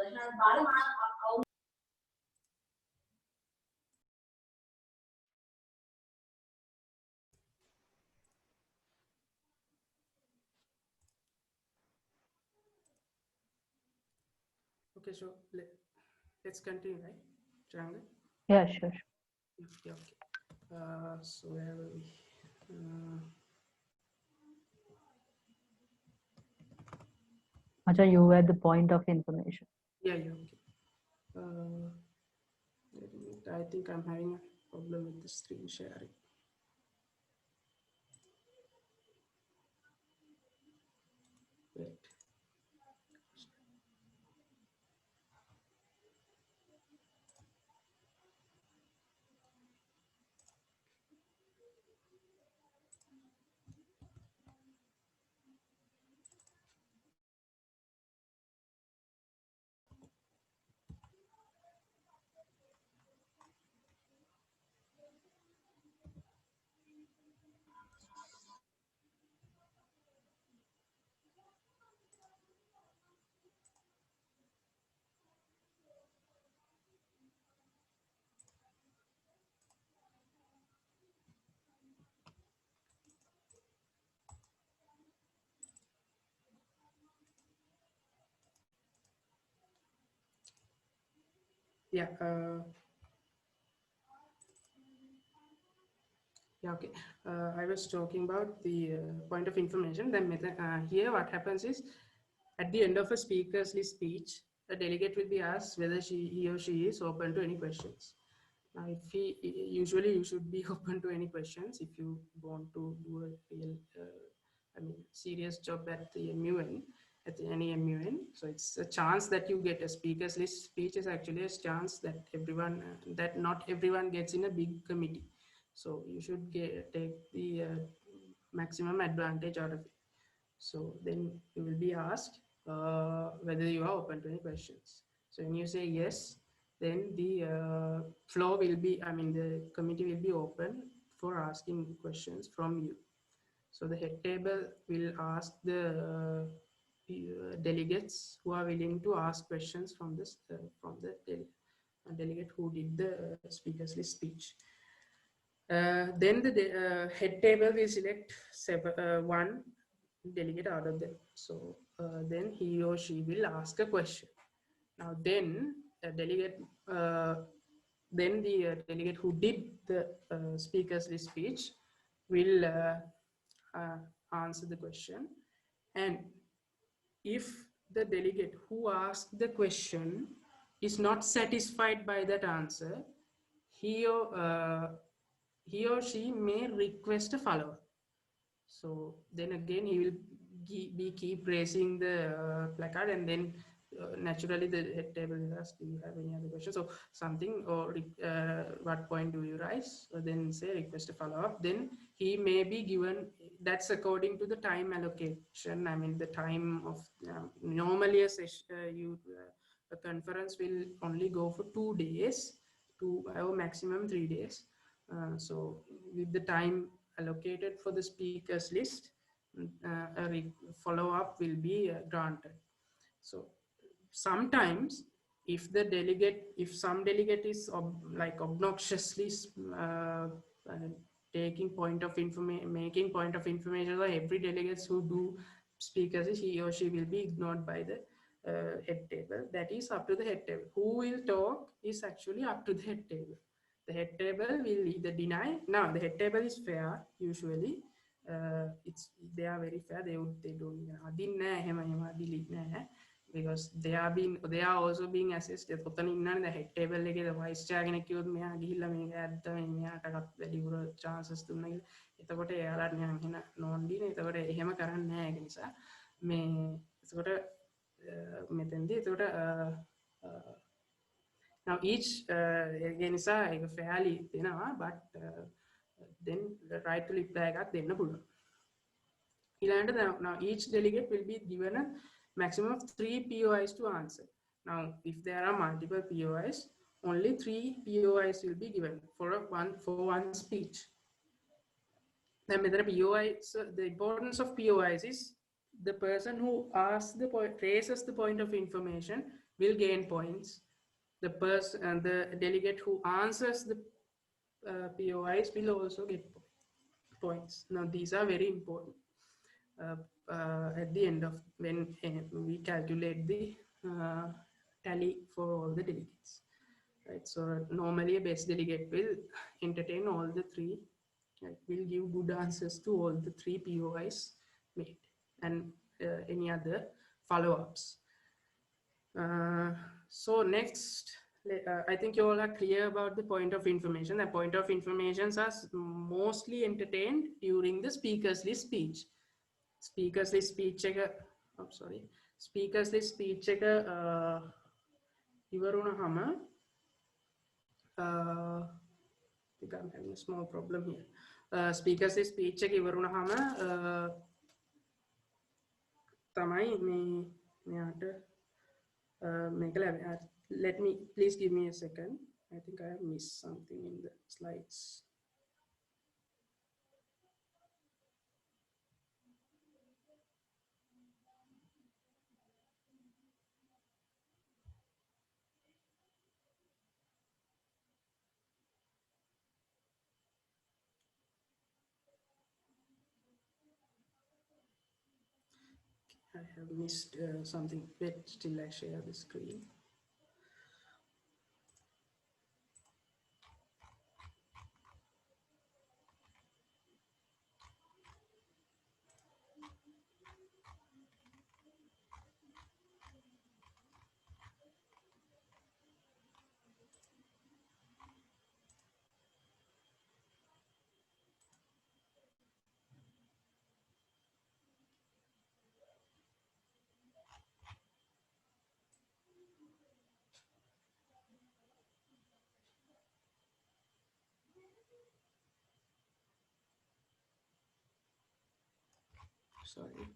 Okay, so let's continue, right? Triangle? Yeah, sure. Okay, okay. So where were we? Acha, you were the point of information. Yeah, yeah, okay. I think I'm having a problem with the screen sharing. Wait. Yeah. Yeah, okay. I was talking about the point of information. Then here what happens is, at the end of a speaker's list speech, a delegate will be asked whether he or she is open to any questions. Now, if usually you should be open to any questions if you want to do a real, serious job at the MUN, at any MUN. So it's a chance that you get a speaker's list speech is actually a chance that that not everyone gets in a big committee. So you should take the maximum advantage out of it. So then you will be asked whether you are open to any questions. So when you say yes, then the floor will be, the committee will be open for asking questions from you. So the head table will ask the delegates who are willing to ask questions from this from the delegate who did the speaker's list speech. Then the head table will select one delegate out of them. So then he or she will ask a question. Now then a delegate, then the delegate who did the speaker's list speech will answer the question. And if the delegate who asked the question is not satisfied by that answer, he or she may request a follow-up. So then again, he will keep raising the placard, and then naturally the head table will ask, do you have any other questions? So something, or what point do you raise? So then say request a follow-up. Then he may be given, that's according to the time allocation. The time of normally a session, a conference will only go for 2 days, or maximum 3 days. So with the time allocated for the speakers list, a follow-up will be granted. So sometimes if some delegate is obnoxiously making point of information, or every delegates who do speakers, he or she will be ignored by the head table. That is up to the head table. Who will talk is actually up to the head table. The head table will either deny. Now the head table is fair usually. They are very fair. They don't delete because they are also being assessed. The head table the vice chair chances to now each again is a fairly but then the right to reply now each delegate will be given a maximum of 3 POIs to answer. Now if there are multiple POIs, only 3 POIs will be given for one speech. Then the importance of POIs is the person who asks the point, raises the point of information will gain points. The person and the delegate who answers the POIs will also get points. Now these are very important uh, at the end of when we calculate the tally for all the delegates. Right, so normally a best delegate will entertain all the three, right, will give good answers to all the three POIs made and any other follow-ups. So next, I think you all are clear about the point of information. The point of information are mostly entertained during the speakers list speech. Speakers list speech checker. I'm sorry. Speakers list speech checker. ඉවරුණාම I think I'm having a small problem here. Speakers list speech එක ඉවරුණාම තමයි මෙයාට let me, please give me a second. I think I have missed something in the slides. I have missed something, but still I share the screen. Sorry.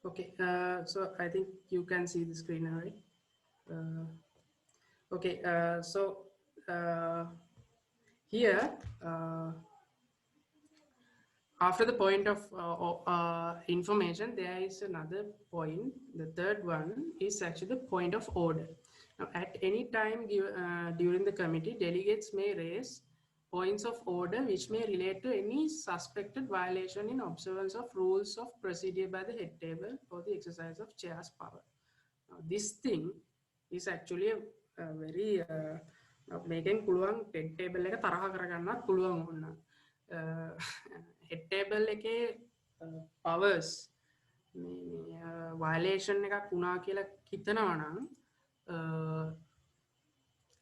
Okay, so I think you can see the screen now, right? Okay, so here, after the point of information, there is another point. The third one is actually the point of order. Now, at any time during the committee, delegates may raise points of order which may relate to any suspected violation in observance of rules of procedure by the head table or the exercise of chair's power. Now, this thing is actually a very making පුළුවන් head table එක තරහ කරගන්නත් පුළුවන් වුණා. Head table එකේ powers violation එකක් වුණා කියලා හිතනවා නම්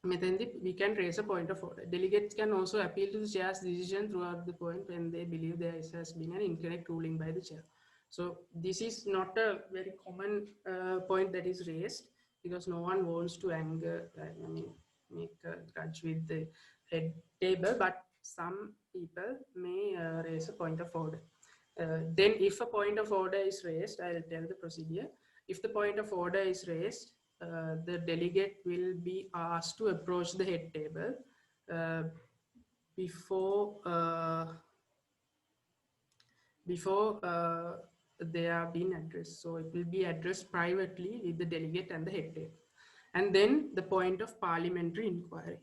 we can raise a point of order. Delegates can also appeal to the chair's decision throughout the point when they believe there has been an incorrect ruling by the chair. So this is not a very common point that is raised because no one wants to anger, make a grudge with the head table, but some people may raise a point of order. Then if a point of order is raised, I'll tell the procedure. If the point of order is raised, the delegate will be asked to approach the head table before they are being addressed. So it will be addressed privately with the delegate and the head table. And then the point of parliamentary inquiry.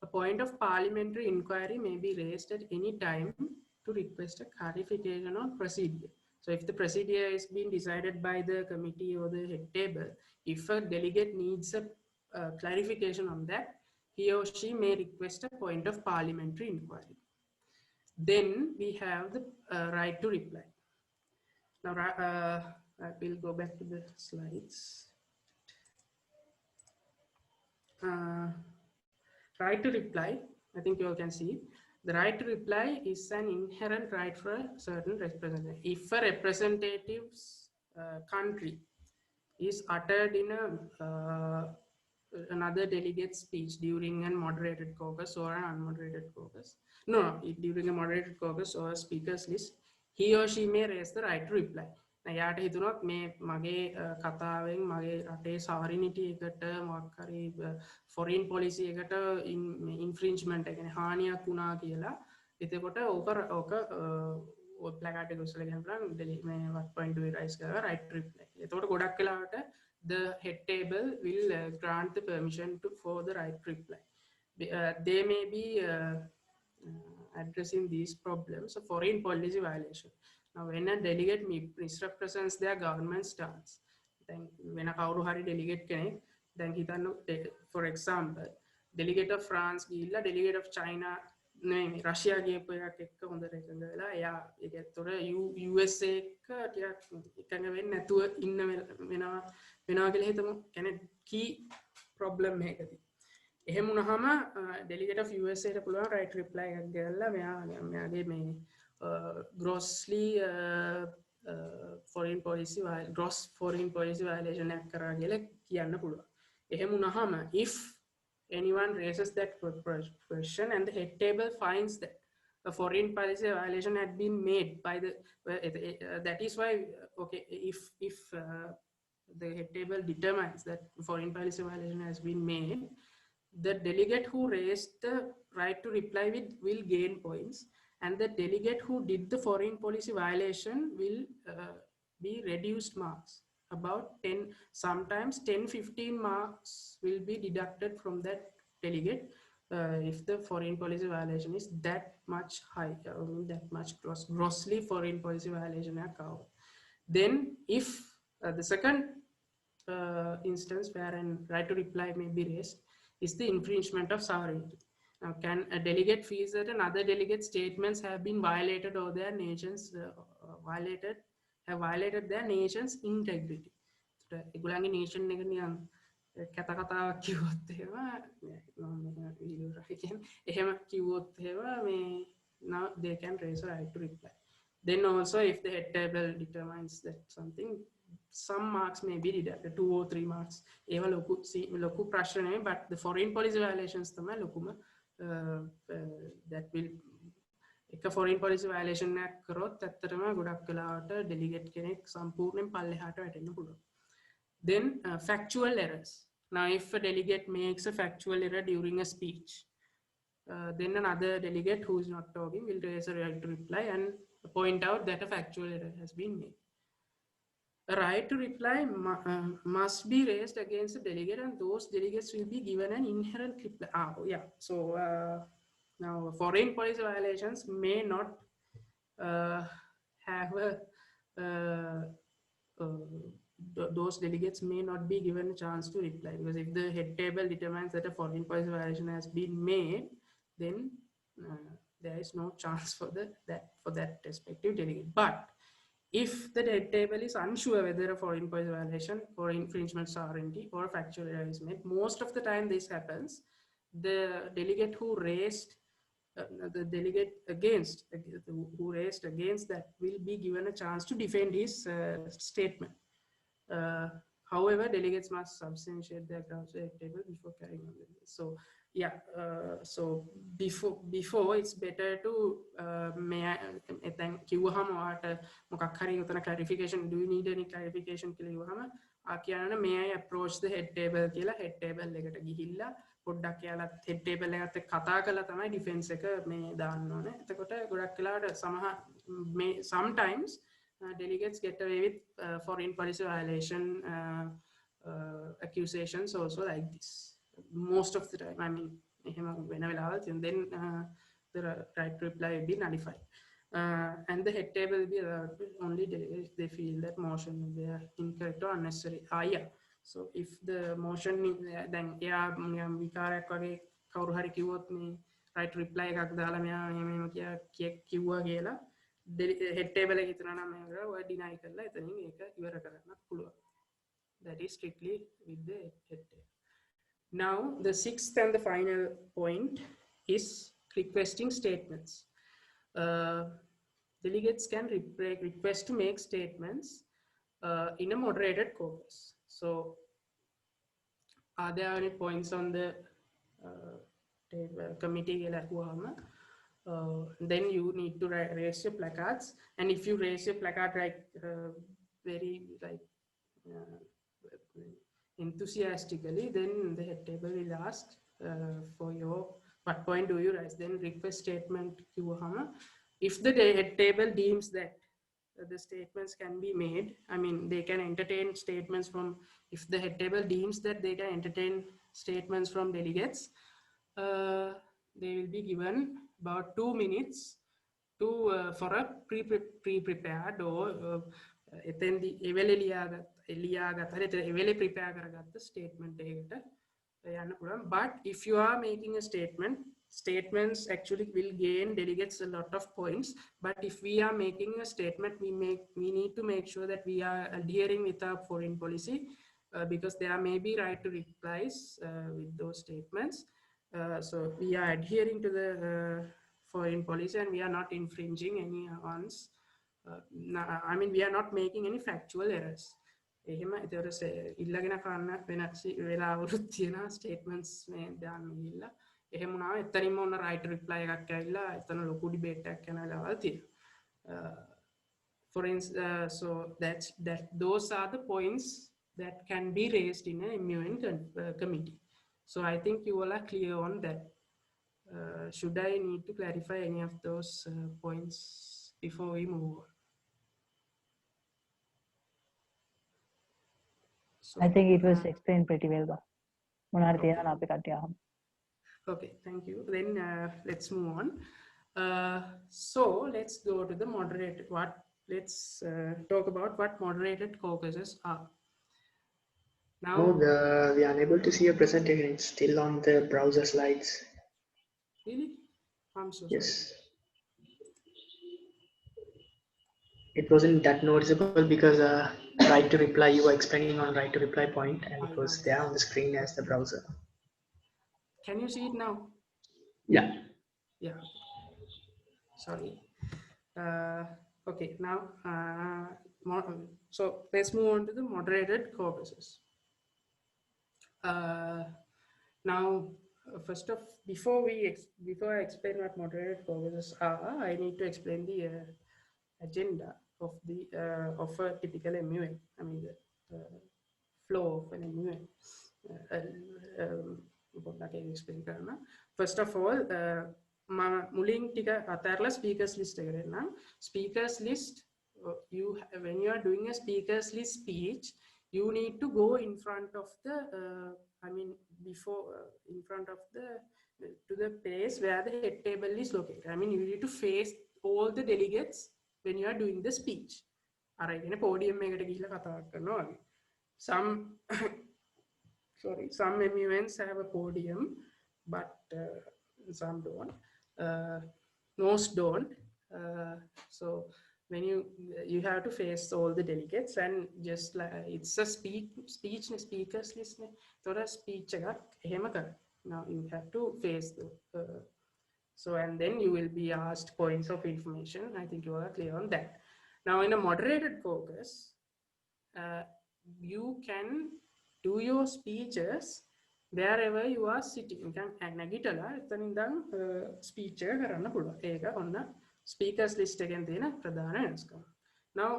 A point of parliamentary inquiry may be raised at any time to request a clarification on procedure. So if the procedure is being decided by the committee or the head table, if a delegate needs a clarification on that, he or she may request a point of parliamentary inquiry. Then we have the right to reply. Now I will go back to the slides. Right to reply, I think you all can see. The right to reply is an inherent right for a certain representative. If a representative's country is uttered in another delegate's speech during a moderated caucus or an unmoderated caucus, during a moderated caucus or a speaker's list, he or she may raise the right to reply. යාට හිතුනොත් මේ මගේ කතාවෙන් මගේ රටේ සවරිනිටි එකට මොකක් හරි foreign police එකට ඉන්ෆ්‍රින්ච්මන්ට් එකනේ හානියක් වුණා කියලා. එතකොට ඕක ප්ලකාට් එක උස්සලා ගහපුවාම මේ what point do we raise කරලා right to reply. එතකොට ගොඩක් වෙලාවට the head table will grant the permission for the right to reply. They may be addressing these problems of foreign policy violation. Now, when a delegate misrepresents their government stance, then when a කවුරු හරි delegate කෙනෙක් දැන් හිතන්න for example delegate of France ගිහිල්ලා delegate of China නෙමෙයි රෂියා ගියපු එකක් එක්ක හොඳට එකඟ වෙලා එයා ඒකතොර USA එක ටිකක් එකඟ වෙන්නේ නැතුව ඉන්න වෙනවා කියලා හිතමු. කියන්නේ key problem එකකදී එහෙම වුණාම delegate of USA ට පුළුවන් right reply එකක් ගෙනල්ලා මෙයාගේ මේ grossly gross foreign policy violation එකක් කරා කියලා කියන්න පුළුවන්. එහෙම වුණාම if anyone raises that question and the head table finds that a foreign policy violation had been made by the that is why okay if the head table determines that foreign policy violation has been made, the delegate who raised the right to reply will gain points, and the delegate who did the foreign policy violation will be reduced marks. About 10, sometimes 10-15 marks will be deducted from that delegate if the foreign policy violation is that much high, that much grossly foreign policy violation occurred. Then if the second instance where a right to reply may be raised is the infringement of sovereignty. Now, can a delegate feel that another delegate's statements have been violated or their nations have violated their nation's integrity? ඒගොල්ලන්ගේ nation එක නිකන් කතා කතාවක් කිව්වොත් එහෙම කිව්වොත් මේ now they can raise a right to reply. Then also if the head table determines that something, some marks may be deducted, 2 or 3 marks. ඒවා ලොකු ප්‍රශ්න නෙවෙයි, but the foreign policy violations තමයි ලොකුම that will එක foreign policy violation එකක් කරොත් ඇත්තටම ගොඩක් වෙලාවට delegate කෙනෙක් සම්පූර්ණයෙන් පල්ලෙහාට වැටෙන්න පුළුවන්. Then factual errors. Now if a delegate makes a factual error during a speech, then another delegate who is not talking will raise a right to reply and point out that a factual error has been made. A right to reply must be raised against the delegate, and those delegates will be given an inherent reply. So now foreign policy violations may not have those delegates may not be given a chance to reply, because if the head table determines that a foreign policy violation has been made, then there is no chance for that respective delegate. But if the head table is unsure whether a foreign policy violation or infringement of sovereignty or factual error is made, most of the time this happens, the delegate who raised who raised against that will be given a chance to defend his statement. However, delegates must substantiate their grounds at the table before carrying on with this. So yeah, so before it's better to කිව්වහම ඔයාට මොකක් හරි උතන clarification, do you need any clarification කියලා කිව්වහම කියන්න may I approach the head table කියලා head table එකට ගිහිල්ලා පොඩ්ඩක් යාලත් head table එකත් එක්ක කතා කරලා තමයි defense එක මේ දාන්න ඕනේ. එතකොට ගොඩක් වෙලාවට sometimes delegates get away with foreign policy violation accusations also like this. Most of the time, I mean, and then the right to reply will be nullified. And the head table will be only delegates if they feel that motion will be incorrect or unnecessary. Yeah. So if the motion then විකාරයක් වගේ කවුරු හරි කිව්වොත් මේ right to reply එකක් දාලා මෙයා මෙහෙම කිව්වා කියලා head table එක හිතනවා නම් මේක deny කරලා එතනින් ඒක ඉවර කරන්නත් පුළුවන්. That is strictly with the head table. Now the sixth and the final point is requesting statements. Delegates can request to make statements in a moderated caucus. So are there any points on the committee then you need to raise your placards, and if you raise your placard very like enthusiastically, then the head table will ask for your what point do you raise. Then request statement kiwahama, if the head table deems that the statements can be made, I mean they can entertain statements from, if the head table deems that they can entertain statements from delegates, they will be given about 2 minutes to for a pre-prepared or එතෙන්දී එවෙල ලියාගත්ත එවෙල prepare කරගත්ත statement එකකට යන්න පුළුවන්. But if you are making a statement, statements actually will gain delegates a lot of points. But if we are making a statement, we need to make sure that we are adhering with our foreign policy, because there may be right to replies with those statements. So we are adhering to the foreign policy and we are not infringing any ones. I mean, we are not making any factual errors. එහෙම ඒතර ඉල්ලගෙන කන්න වෙනස් වෙලාවලුත් තියෙනවා statements මේ දාන්න ගිහිල්ලා එහෙම වුණා එතනින්ම ඔන්න right reply එකක් ඇවිල්ලා එතන ලොකු debate එකක් යන වෙලාවල් තියෙනවා. For instance, so those are the points that can be raised in a MUN committee. So I think you all are clear on that. Should I need to clarify any of those points before we move on? So, I think it was explained pretty well. Okay, thank you. Then let's move on. So let's go to the moderated. Let's talk about what moderated caucuses are. Now we are unable to see your presentation. It's still on the browser slides. Really? I'm so yes. sorry. It wasn't that noticeable because right to reply, you were explaining on right to reply point, and it was there on the screen as the browser. Can you see it now? Yeah. Yeah. Sorry. Okay, now so let's move on to the moderated caucuses. Now first of before I explain what moderated caucuses are, I need to explain the agenda of the of a typical MUN. I mean the flow of an MUN. First of all, මුලින් ටික අතහැරලා speakers list එකට එන්නම්. Speakers list, when you are doing a speakers list speech, you need to go in front of the I mean before in front of to the place where the head table is located. I mean you need to face all the delegates when you are doing the speech. අරගෙන podium එකට ගිහිල්ලා කතාවක් කරනවා වගේ. Some MUNs have a podium, but some don't. Most don't. So when you have to face all the delegates and just like it's a speakers list ne thora speech එකක් එහෙම කරන්න. Now you have to face the so and then you will be asked points of information. I think you are clear on that. Now in a moderated caucus, you can do your speeches wherever you are sitting. You can නැගිටලා එතන ඉඳන් speech එක කරන්න පුළුවන්. ඒක ඔන්න speakers list එකෙන් තියෙන ප්‍රධාන වෙනස්කම. Now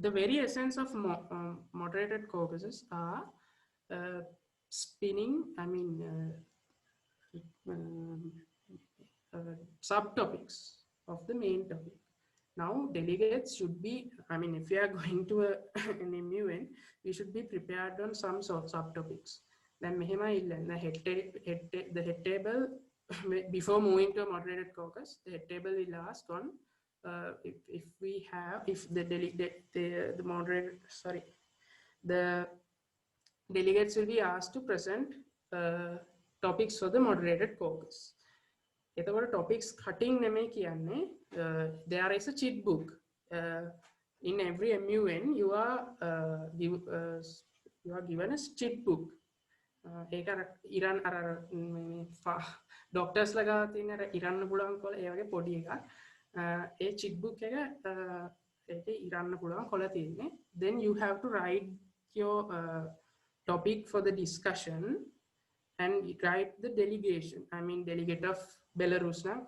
the very essence of moderated caucuses are spinning, I mean subtopics of the main topic. Now delegates should be, I mean if you are going to an MUN, you should be prepared on some sort of subtopics. Then the head table before moving to a moderated caucus, the head table will ask on if the delegates will be asked to present topics for the moderated caucus. එතකොට topics cutting නෙමෙයි කියන්නේ, there is a cheat book. In every MUN you are given a cheat book. ඒක ඉරන් අර doctors ලා ගාව තියෙන අර ඉරන්න පුළුවන් කොළ ඒ වගේ පොඩි එකක්. ඒ cheat book එක ඒකේ ඉරන්න පුළුවන් කොළ තියෙන්නේ. Then you have to write your topic for the discussion and write the delegation. I mean delegate of Belarus now.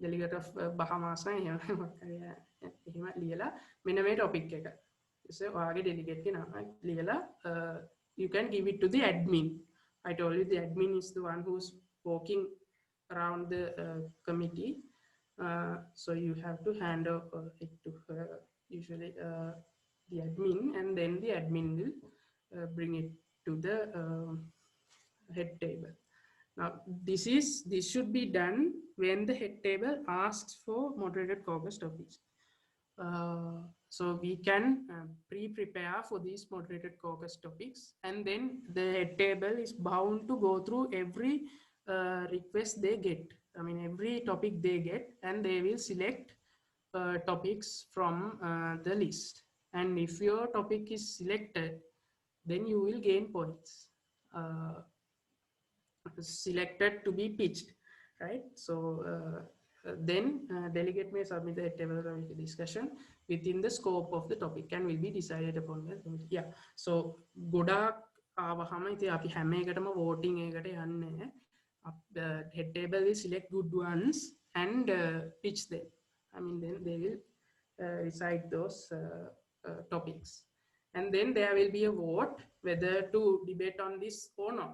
delegate of Bahamas එහෙම ලියලා මෙන්න මේ topic එක. So ඔයාගේ delegate ගේ නම ලියලා you can give it to the admin. I told you the admin is the one who's walking around the committee. So you have to hand over it to her, usually the admin, and then the admin will bring it to the head table. Now this should be done when the head table asks for moderated caucus topics. So we can pre-prepare for these moderated caucus topics, and then the head table is bound to go through every request they get. I mean every topic they get, and they will select topics from the list. And if your topic is selected, then you will gain points. Selected to be pitched, right? So then delegate may submit the table committee discussion within the scope of the topic and will be decided upon the committee. Yeah, so ගොඩක් ආවහම ඉතින් අපි හැම එකටම voting එකකට යන්නේ. The head table will select good ones and pitch them. I mean then they will recite those topics, and then there will be a vote whether to debate on this or not.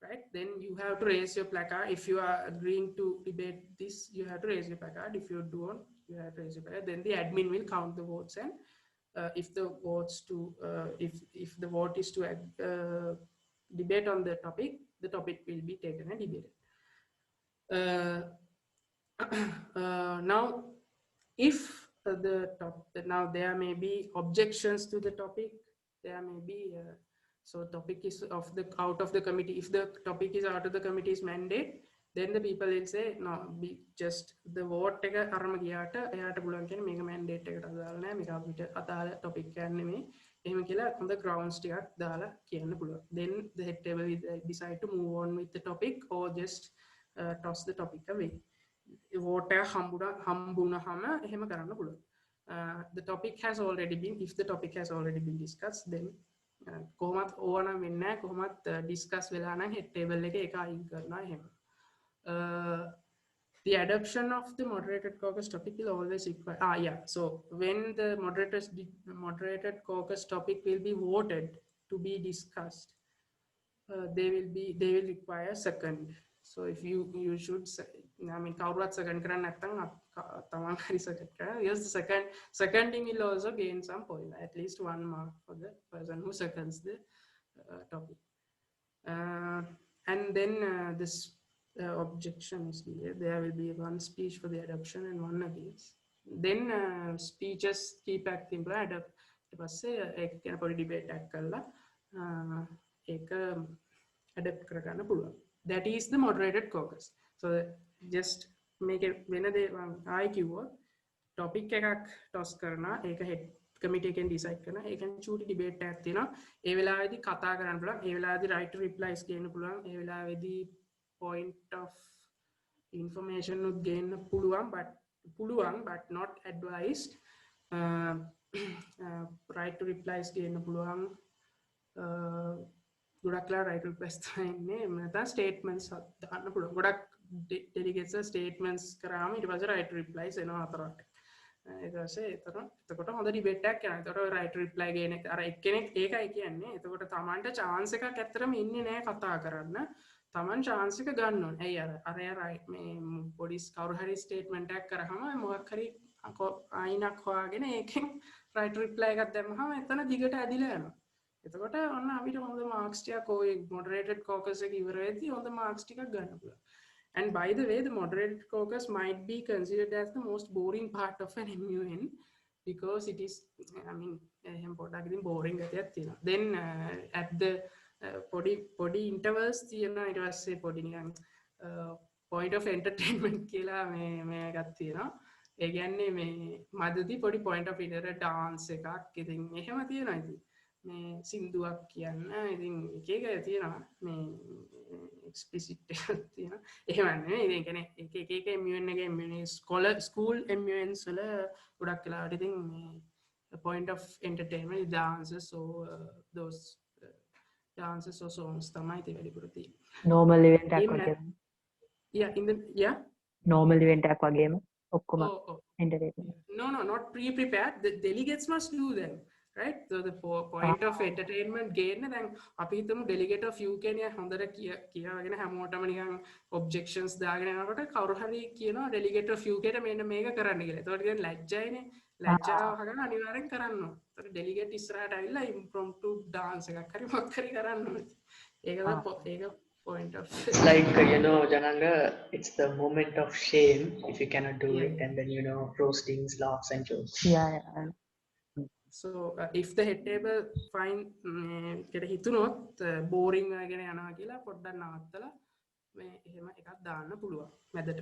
Right, then you have to raise your placard. If you are agreeing to debate this, you have to raise your placard. If you don't, you have to raise your placard. Then the admin will count the votes, and if the votes to if the vote is to debate on the topic will be taken and debated. Now if now there may be objections to the topic, there may be so topic is out of the committee. If the topic is out of the committee's mandate, then the people will say no, be just the vote එක අරම ගියාට එයාට පුළුවන් කියන්නේ මේක mandate එකට අදාළ නැහැ, මේක අපිට අදාළ topic එකක් නෙමෙයි. එහෙම කියලා හොඳ grounds ටිකක් දාලා කියන්න පුළුවන්. Then the head table will decide to move on with the topic or just toss the topic away. vote එක හම්බුනහම එහෙම කරන්න පුළුවන්. The topic has already been, if the topic has already been discussed, then කොහොමත් ඕවනම් වෙන්නේ නැහැ, කොහොමත් discuss වෙලා නම් head table එක එක අයින් කරනවා එහෙම. The adoption of the moderated caucus topic will always require so when the moderated caucus topic will be voted to be discussed, they will require second. So if you should say, I mean කවුරුත් second කරන්න නැත්නම් තමන් හරි second කරා, yes, the seconding will also gain some point, at least 1 mark for the person who seconds the topic. And then this objection is there will be one speech for the adoption and one against. Then speeches keep acting adopt ඊට පස්සේ ඒක ගැන පොඩි debate එකක් කරලා ඒක adopt කරගන්න පුළුවන්. That is the moderated caucus. So just make it when they I කිව්වා topic එකක් toss කරනවා, ඒක head committee එකෙන් decide කරනවා, ඒකෙන් චූටි debate එකක් තියෙනවා. ඒ වෙලාවේදී කතා කරන්න පුළුවන්, ඒ වෙලාවේදී right to replies ගේන්න පුළුවන්, ඒ වෙලාවේදී point of information උත් ගේන්න පුළුවන්, but not advised. Right to replies ගේන්න පුළුවන්. ගොඩක්ලා right to replies තියෙන්නේ, නැත්නම් statements දාන්න පුළුවන්. ගොඩක් delegates statements කරාම ඊට පස්සේ right to replies එනවා අතරට. ඊට පස්සේ එතකොට හොඳ debate එකක් යනවා. එතකොට right to reply ගේන එක අර එක්කෙනෙක් ඒකයි කියන්නේ. එතකොට Tamanට chance එකක් ඇත්තටම ඉන්නේ නැහැ කතා කරන්න. Taman chance එක ගන්න ඕනේ. ඇයි අර right මේ පොඩි කවුරු හරි statement එකක් කරාම මොකක් හරි අයිනක් හොයාගෙන ඒකෙන් right to reply එකක් දැම්මහම එතන දිගට ඇදිලා යනවා. එතකොට ඔන්න අපිට හොඳ marks ටිකක් ඔය moderated caucus එක ඉවර වෙද්දී හොඳ marks ටිකක් ගන්න පුළුවන්. And by the way, the moderated caucus might be considered as the most boring part of an MUN because it is, I mean, boring. Then at the body intervals, it was a point of entertainment. Again, Madhudi point of dance, මේ සින්දුවක් කියන්න ඉතින් එක එක තියෙනවා මේ explicit එකක් තියෙනවා එහෙම නෙමෙයි ඉතින් කියන්නේ එක එක MUN එක MUN school MUNs වල ගොඩක් වෙලාවට ඉතින් මේ point of entertainment dances or those dances or songs තමයි ඉතින් වැඩිපුර තියෙන්නේ normal event එකක් වගේ yeah normal event එකක් වගේම ඔක්කොම Oh, oh. entertainment. No, not pre-prepared. The delegates must do them, right? So the point of entertainment gain, then අපි හිතමු delegate of UK නේ හොඳට කියවගෙන හැමෝටම නිකන් objections දාගෙන යනකොට කවුරු හරි කියනවා delegate of UK ට මෙන්න මේක කරන්න කියලා. ඒතකොට කියන්නේ ලැජ්ජයිනේ. ලැජ්ජාව හගන අනිවාර්යෙන් කරන්න ඕන. ඒතකොට delegate ඉස්සරහට ඇවිල්ලා impromptu dance එකක් හරි මොකක් හරි කරන්න ඕනේ. ඒක point of It's like, Jananga, it's the moment of shame if you cannot do it, and then, roastings, laughs, and jokes. Yeah. So if the head table find එකට හිතුනොත් boring වෙගෙන යනවා කියලා පොඩ්ඩක් නවත්තලා මේ එහෙම එකක් දාන්න පුළුවන් මැදට.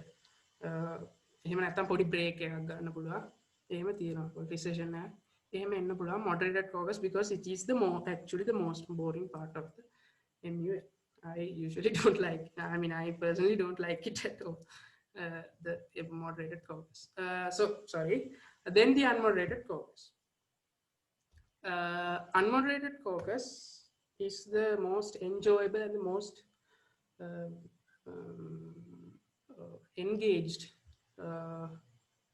එහෙම නැත්නම් පොඩි break එකක් ගන්න පුළුවන්. එහෙම තියෙනවා recession එක. එහෙම එන්න පුළුවන් moderated caucus because it is actually the most boring part of the MUN. I usually don't like, I personally don't like it at all, the moderated caucus. Then the unmoderated caucus. Unmoderated caucus is the most enjoyable and the most engaged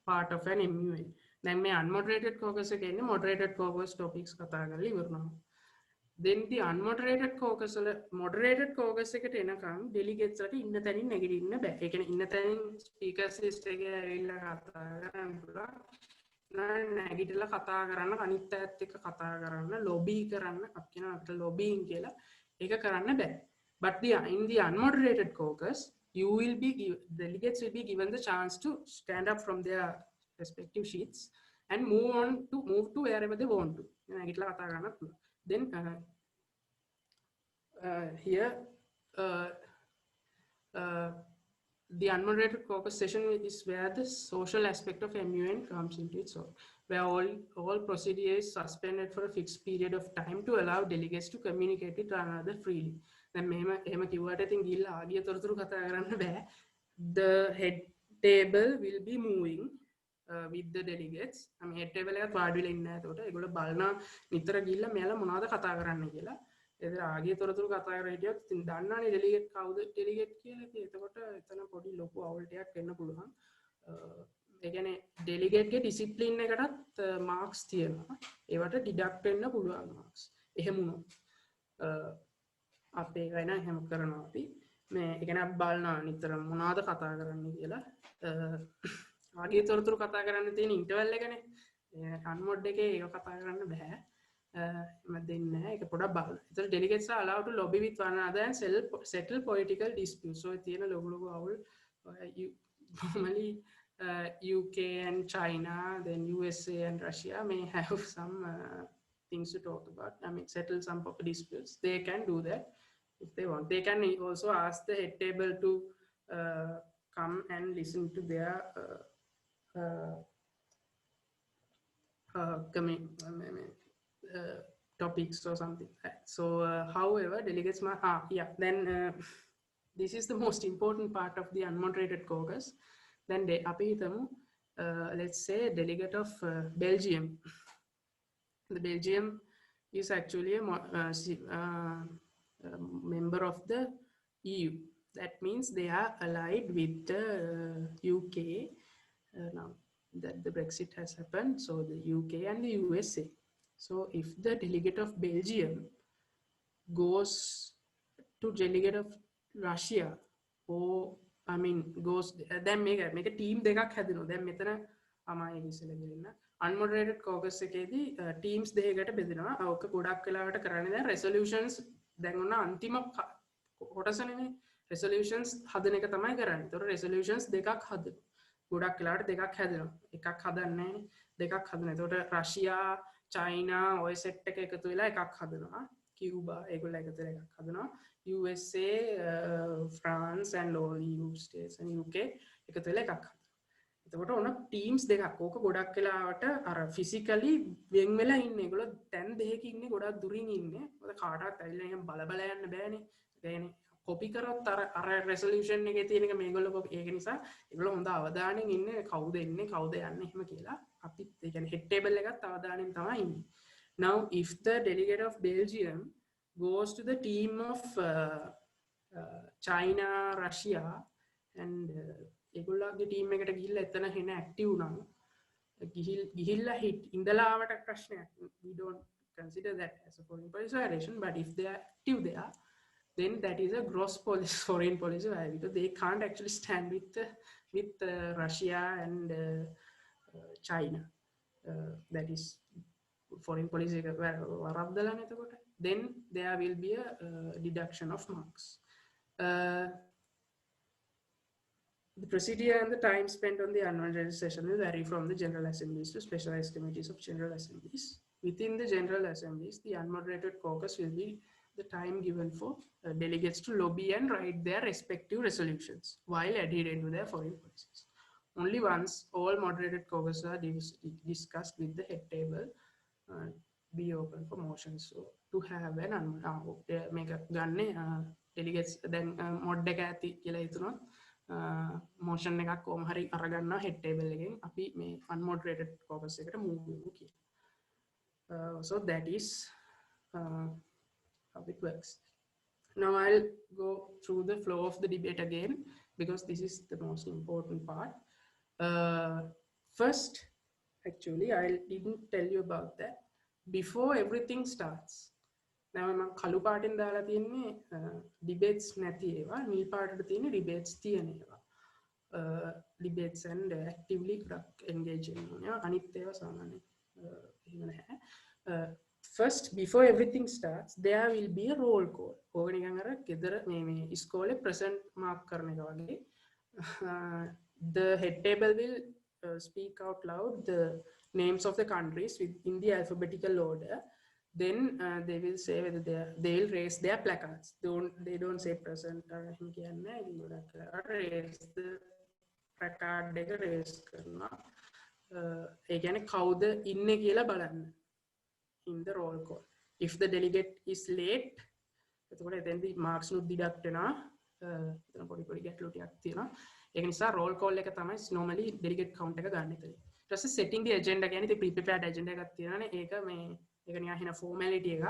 part of an MUN. Then my unmoderated caucus again, moderated caucus topics කතා කරලා ඉවරනවා. Then the unmoderated caucus moderated caucus එකට එනකම් delegates වලට ඉන්න තැනින් නැගිටින්න බෑ. ඒ කියන්නේ ඉන්න තැනින් speakers list එකේ ඇවිල්ලා කතා කරන්න පුළුවන්. නැගිටලා කතා කරන්න අනිත් අයත් එක්ක කතා කරන්න lobby කරන්න අපි කියනවා අපිට lobbying කියලා. ඒක කරන්න බෑ. But in the unmoderated caucus delegates will be given the chance to stand up from their respective sheets and move to wherever they want to. නැගිටලා කතා කරන්න පුළුවන්. Then here the unmoderated caucus session is where the social aspect of MUN comes into its own, where all procedure is suspended for a fixed period of time to allow delegates to communicate with one another freely. Then එහෙම කිව්වට ඉතින් ගිහිල්ලා ආගිය තොරතුරු කතා කරන්න බෑ. The head table will be moving with the delegates. head table එකත් වාඩි වෙලා ඉන්නේ. එතකොට ඒගොල්ලෝ බලනවා නිතර ගිහිල්ලා මෙයාලා මොනවද කතා කරන්න කියලා. ඒතර ආගිය තොරතුරු කතා කරලා හිටියොත් ඉතින් දන්නවනේ delegate කවුද delegate කියලා. එතකොට එතන පොඩි ලොකු අවුල් ටිකක් එන්න පුළුවන්. ඒ කියන්නේ delegate ගේ discipline එකටත් marks තියෙනවා. ඒවට deduct වෙන්න පුළුවන් marks. එහෙම වුණොත් අපේ ගාන එහෙම කරනවා අපි. මේ ඒ කියන්නේ අපි බලනවා නිතර මොනවද කතා කරන්න කියලා. ආගේ තොරතුරු කතා කරන්න තියෙන ඉන්ටර්වල් එකනේ. අන්මොඩ් එකේ ඒක කතා කරන්න බෑ. මම දෙන්නේ නැහැ. ඒක පොඩක් බලන්න. ඒතර delegates are allowed to lobby with one another and settle political disputes. So තියෙන ලොකු අවුල් normally UK and China, then USA and Russia may have some things to talk about. Settle some disputes. They can do that if they want. They can also ask the head table to come and listen to their topics or something. So however delegates then this is the most important part of the unmoderated caucus. Then අපි හිතමු let's say delegate of Belgium. The Belgium is actually a member of the EU. That means they are allied with the UK now that the Brexit has happened. So the UK and the USA. So if the delegate of Belgium goes to delegate of Russia, or goes then make a team දෙකක් හැදෙනවා. දැන් මෙතන අමායි ඉස්සෙල්ලා ගිහින් unmoderated caucus එකේදී teams දෙකකට බෙදෙනවා. ඔක ගොඩක් වෙලාවට කරන්නේ දැන් resolutions දැන් ඔන්න අන්තිම කොටසනේ resolutions හදන එක තමයි කරන්නේ. ඒතකොට resolutions දෙකක් හදනවා. ගොඩක් වෙලාවට දෙකක් හැදෙනවා. එකක් හදන්නේ නැහැ. දෙකක් හදනවා. ඒතකොට රෂියා, චයිනා ඔය සෙට් එක එකතු වෙලා එකක් හදනවා. කියුබා ඒගොල්ලෝ එකතු වෙලා එකක් හදනවා. USA, France and all EU states and UK එකතු වෙලා එකක් හදනවා. එතකොට ඔන්න teams දෙකක්. ඕක ගොඩක් වෙලාවට අර physically වෙන් වෙලා ඉන්නේ. ඒගොල්ලෝ තැන් දෙකක ඉන්නේ ගොඩක් දුරින් ඉන්නේ. මොකද කාටවත් ඇවිල්ලා නිකන් බල බල යන්න බෑනේ. ඒ කියන්නේ copy කරොත් අර resolution එකේ තියෙන එක මේගොල්ලෝ ඒක නිසා ඒගොල්ලෝ හොඳ අවධානයෙන් ඉන්නේ කවුද එන්නේ කවුද යන්නේ එහෙම කියලා. අපිත් ඒ කියන්නේ head table එකත් අවධානයෙන් තමයි ඉන්නේ. Now if the delegate of Belgium goes to the team of China, Russia and ඒගොල්ලන්ගේ ටීම් එකට ගිහිල්ලා එතන හෙන ඇක්ටිව් වුණාම ගිහිල්ලා හිට ඉඳලා ආවට ප්‍රශ්නයක්. We don't consider that as a foreign policy violation, but if they are active there, then that is a gross foreign policy violation, because they can't actually stand with Russia and China. That is foreign policy වරද්දලානේ එතකොට. Then there will be a deduction of marks. The procedure and the time spent on the unmoderated session will vary from the General Assemblies to specialized committees of General Assemblies. Within the General Assemblies, the unmoderated caucus will be the time given for delegates to lobby and write their respective resolutions while adhering to their foreign policies. Only once all moderated caucus are discussed with the head table be open for motions. So to have an make a gun delegates then mod එක ඇති කියලා හිතනවා. Motion එකක් කොහොම හරි අරගන්නවා head table එකෙන් අපි මේ unmoderated caucus එකට move වෙමු කියලා. So that is how it works. Now I'll go through the flow of the debate again, because this is the most important part. First, actually, I didn't tell you about that. Before everything starts, now මම කළු පාටින් දාලා තියෙන්නේ debates නැති ඒවා, නිල් පාටට තියෙන්නේ debates තියෙන ඒවා. Debates and actively engaging ඕනේ. අනිත් ඒවා සාමාන්‍යයෙන් එහෙම නැහැ. First, before everything starts, there will be a roll call. ඕක නිකන් අර ගෙදර මේ ඉස්කෝලේ present mark කරන එක වගේ. The head table will speak out loud the names of the countries in the alphabetical order. Then they will say whether they will raise their placards. They don't say present or raise the placard එක raise කරනවා. ඒ කියන්නේ කවුද ඉන්නේ කියලා බලන්න in the roll call. If the delegate is late, එතකොට එතෙන්දී marks නුත් deduct වෙනවා. එතන පොඩි ගැටලු ටිකක් තියෙනවා. ඒක නිසා roll call එක තමයි normally delegate count එක ගන්න එතන. ඊට පස්සේ setting the agenda කියන්නේ ඉතින් pre-prepared agenda එකක් තියෙනවානේ. ඒක නිකන් හින formality එකක්.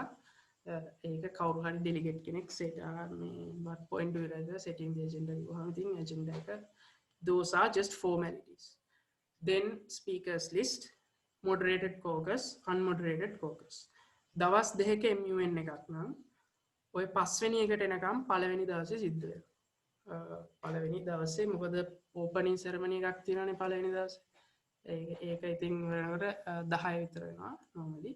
ඒක කවුරු හරි delegate කෙනෙක් set මේ what point do you rather setting the agenda කිව්වහම ඉතින් agenda එක those are just formalities. Then speakers list, moderated caucus, unmoderated caucus. දවස් දෙකක MUN එකක් නම් ඔය පස්වෙනි එකට එනකම් පළවෙනි දවසේ සිද්ධ වෙනවා. පළවෙනි දවසේ මොකද opening ceremony එකක් තියෙනවානේ පළවෙනි දවසේ. ඒක ඉතින් වෙනකොට 10 විතර වෙනවා normally.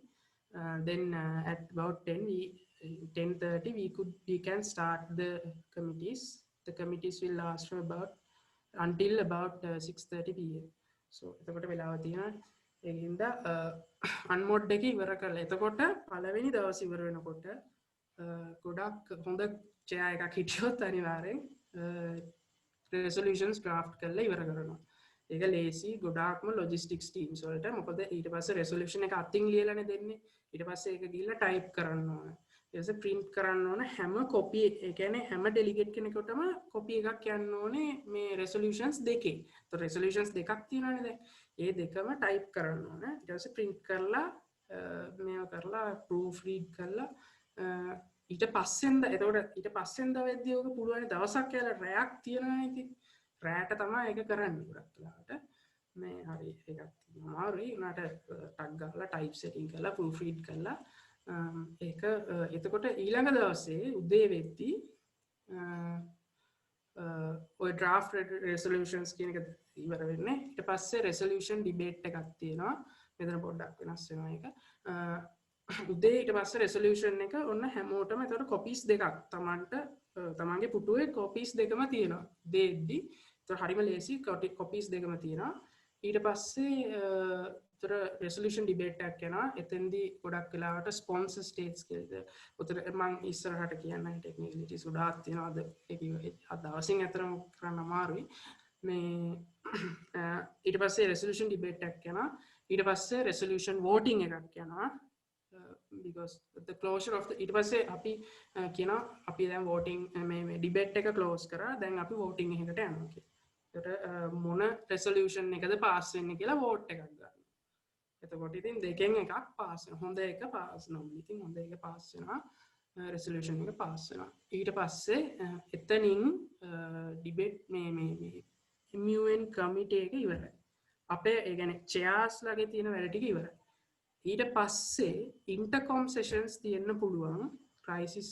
Then at about 10:30 we can start the committees. The committees will last for until about 6:30 p.m. So එතකොට වෙලාව තියෙනවා. ඒකින්ද unmod එක ඉවර කරලා එතකොට පළවෙනි දවස් ඉවර වෙනකොට ගොඩක් හොඳ chair එකක් හිටියොත් අනිවාර්යෙන් resolutions draft කරලා ඉවර කරනවා. ඒක ලේසි ගොඩාක්ම logistics teams වලට. මොකද ඊට පස්සේ resolution එක අතින් ලියලානේ දෙන්නේ. ඊට පස්සේ ඒක ගිහිල්ලා type කරන්න ඕන. ඊට පස්සේ print කරන්න ඕන හැම copy ඒ කියන්නේ හැම delegate කෙනෙකුටම copy එකක් යන්න ඕනේ මේ resolutions දෙකේ. તો resolutions දෙකක් තියෙනවානේ දැන්. ඒ දෙකම type කරන්න ඕන. ඊට පස්සේ print කරලා මේව කරලා proof read කරලා ඊට පස්සෙන්ද එතකොට ඊට පස්සෙන්ද වෙද්දී ඔක පුළුවන් දවසක් කියලා රැයක් තියෙනවා ඉතින් රැට තමයි ඒක කරන්නේ ගොඩක් වෙලාවට මේ හරි එකක් තියෙනවා අමාරුයි උනාට ටග් ගහලා type setting කරලා proof read කරලා ඒක එතකොට ඊළඟ දවසේ උදේ වෙද්දී ඔය draft resolutions කියන එක ඉවර වෙන්නේ ඊට පස්සේ resolution debate එකක් තියෙනවා මෙතන පොඩ්ඩක් වෙනස් වෙනවා ඒක උදේ ඊට පස්සේ resolution එක ඔන්න හැමෝටම එතකොට copies දෙකක් තමන්ගේ පුටුවේ copies දෙකම තියෙනවා දෙද්දි එතකොට හරිම ලේසි copies දෙකම තියෙනවා ඊට පස්සේ එතකොට resolution debate එකක් යනවා එතෙන්දී ගොඩක් වෙලාවට sponsor states කියලා උතර මම ඉස්සරහට කියන්න technicalities උඩාක් තියෙනවාද ඒක දවසින් අතරම කරන්න අමාරුයි මේ ඊට පස්සේ resolution debate එකක් යනවා ඊට පස්සේ resolution voting එකක් යනවා because the closure of the ඊට පස්සේ අපි කියනවා අපි දැන් voting මේ debate එක close කරා දැන් අපි voting එකකට යනවා කියලා. ඒකට මොන resolution එකද pass වෙන්නේ කියලා vote එකක් ගන්නවා. එතකොට ඉතින් දෙකෙන් එකක් pass වෙනවා. හොඳ එක pass වෙනවා. ඉතින් හොඳ එක pass වෙනවා. resolution එක pass වෙනවා. ඊට පස්සේ එතනින් debate මේ MUN committee එක ඉවරයි. අපේ ඒ කියන්නේ chairs ලගේ තියෙන වැඩ ටික ඉවරයි. ඊට පස්සේ intercom sessions තියෙන්න පුළුවන් crisis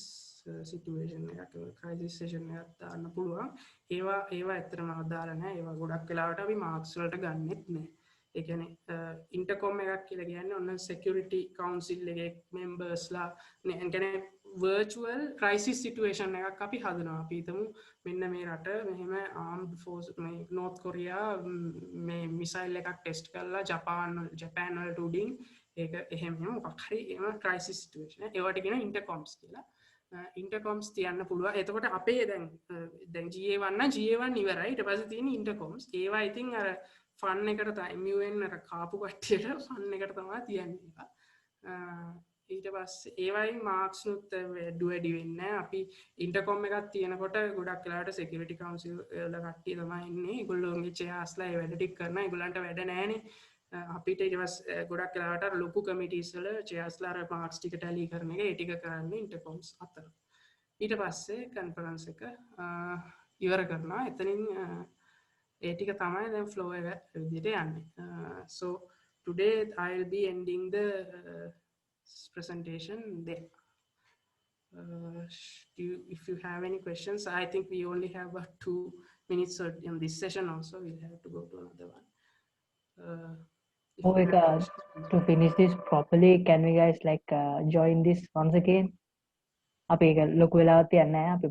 situation එකක් crisis session එකක් දාන්න පුළුවන්. ඒවා ඇත්තටම අදාළ නැහැ. ඒවා ගොඩක් වෙලාවට අපි marks වලට ගන්නෙත් නැහැ. ඒ කියන්නේ intercom එකක් කියලා කියන්නේ ඔන්න security council එකේ members ලා කියන්නේ virtual crisis situation එකක් අපි හදනවා. අපි හිතමු මෙන්න මේ රට මෙහෙම armed force මේ North Korea මේ missile එකක් test කරලා ජපාන් වලට උඩින් ඒක එහෙම මොකක් හරි එහෙම crisis situation ඒවට කියන intercoms කියලා. intercoms තියන්න පුළුවන්. එතකොට අපේ දැන් GA1 නම් GA1 ඉවරයි. ඊට පස්සේ තියෙන intercoms. ඒවා ඉතින් අර ෆන් එකට තමයි MUN අර කාපු කට්ටියට ෆන් එකට තමයි තියන්නේ. ඊට පස්සේ ඒවයි මාක්ස් නුත් වැඩි වෙන්නේ. අපි ඉන්ටර්කොම් එකක් තියෙනකොට ගොඩක් වෙලාවට security council වල කට්ටිය තමයි ඉන්නේ. ඒගොල්ලෝගේ chairsලා ඒ වැඩ ටික කරනවා. ඒගොල්ලන්ට වැඩ නැහැනේ. අපිට ඊට පස්සේ ගොඩක් වෙලාවට අර ලොකු committees වල chairsලා අර මාක්ස් ටික ටැලි කරන එක ඒ ටික කරන්නේ ඉන්ටර්කොම්ස් අතර. ඊට පස්සේ conference එක ඉවර කරනවා. එතනින් ඒ ටික තමයි දැන් flow එක විදිහට යන්නේ. So today I'll be ending the presentation there. If you have any questions, I think we only have about 2 minutes in this session also. We'll have to go to another one. To finish this properly, can we guys like join this once again? අපි ඒක ලොකු වෙලාවක් තියන්නේ නැහැ. අපි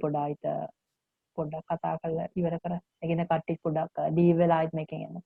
පොඩ්ඩක් කතා කරලා ඉවර කරා. ඒ කියන්නේ කට්ටිය පොඩ්ඩක් දී වෙලා ආයෙත් මේකෙන් යනවා.